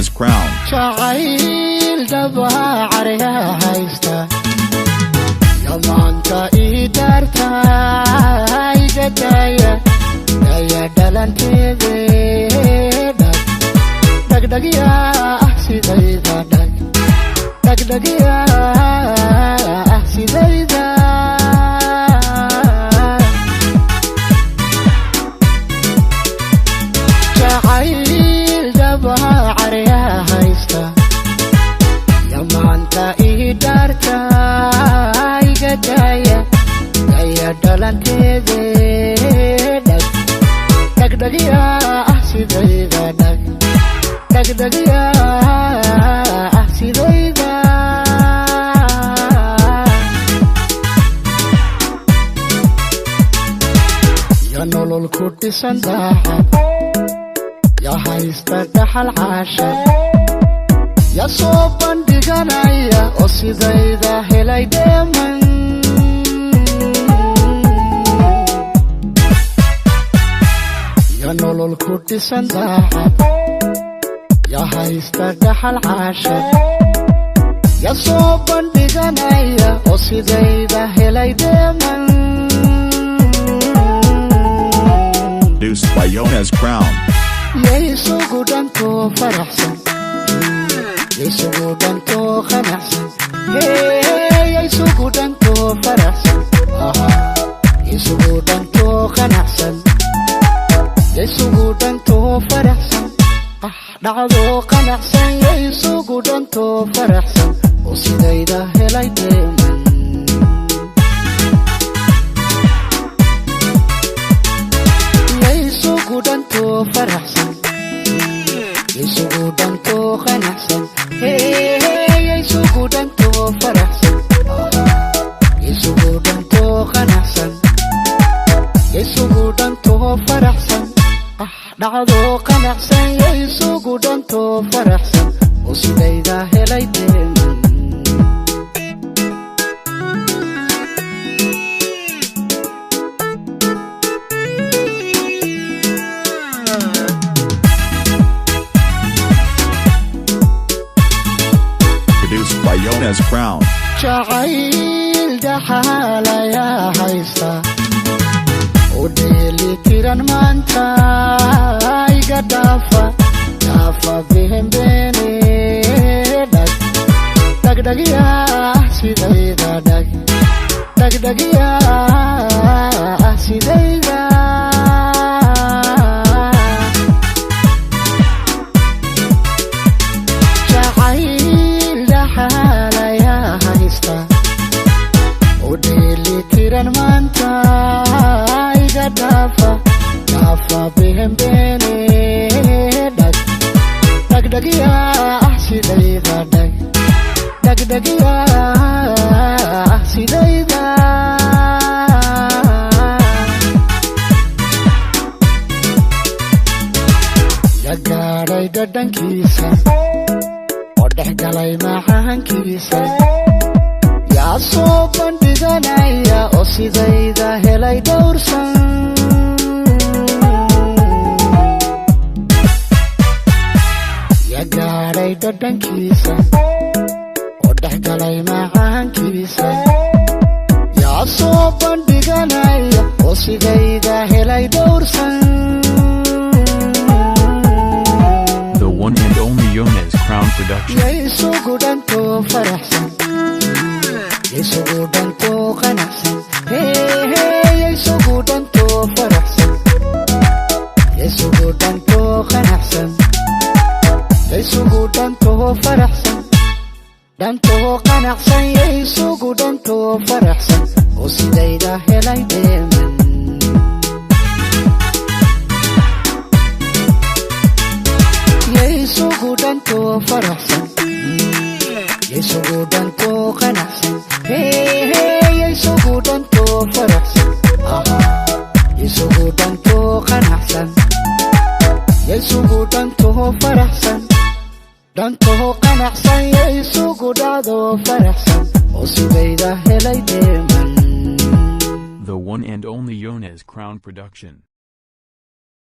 as crown. jacayl daba cariga haysta yamaanta ii daarta iga daaya daya dhalanteede dhagdhagya sidayda dhagdhagya sidayda jacayl daba cariga haysta yamaanta ii daarta iga daaya daya dhalanteede dhagdhagya sidayda dhagdhagya sidayda ya nolol ku dhisan daacad ya haysta dhaxal caashar ya soo bandhiganaya oo sidayda helay dheeman ya nolol ku dhisan daacad ya haysta dhaxal caashar ya soo bandhiganaya oo sidayda helay dheeman Produced by Yones Crown. yaysugu dhankoo faraxsan yaysugu dhankoo qanacsan yaysugu dhankoo faraxsan yaysugu dhankoo qanacsan yaysugu dhankoo faraxsan dhacdo qanacsan yaysugu dhankoo faraxsan oo sidayda helay dheeman yaysugu dhankoo faraxsan yaysugu dhankoo qanacsan yaysugu dhankoo faraxsan yaysugu dhankoo qanacsan yaysugu dhankoo faraxsan dhacdo qanacsan yaysugu dhankoo faraxsan oo sidayda helay dheeman Produced by Yones Crown. jacayl dhaxalaya haysta oo dheelitiran maanta iga dhaafa bihembeene dhagdhagya sidayda dhagdhagya sidayda jacayl dhaxalaya haysta oo dheelitiran maanta iga dhaafa bihembeene dhagdhagya sidayda dhagdhagya sidayda ya gaadhay dhadhankiisa oo dhexgalay macaankiisa yaa soo bandhiganaya oo sidayda helay dhowrsan ya gaadhay dhadhankiisa oo dhexgalay macaankiisa yaa soo bandhiganaya oo sidayda helay dhowrsan The one and only Yones Crown Production. yaysugu dhankoo faraxsan yaysugu dhankoo qanacsan yaysugu dhankoo faraxsan yaysugu dhankoo qanacsan yaysugu dhankoo faraxsan dhankoo qanacsan yaysugu dhankoo faraxsan oo sidayda helay dheeman yaysugu dhankoo faraxsan yaysugu dhankoo qanacsan yaysugu dhankoo faraxsan yaysugu dhankoo qanacsan yaysugu dhankoo faraxsan dhankoo qanacsan yaysugu dhacdo faraxsan oo sidayda helay dheeman The one and only Yones Crown Production.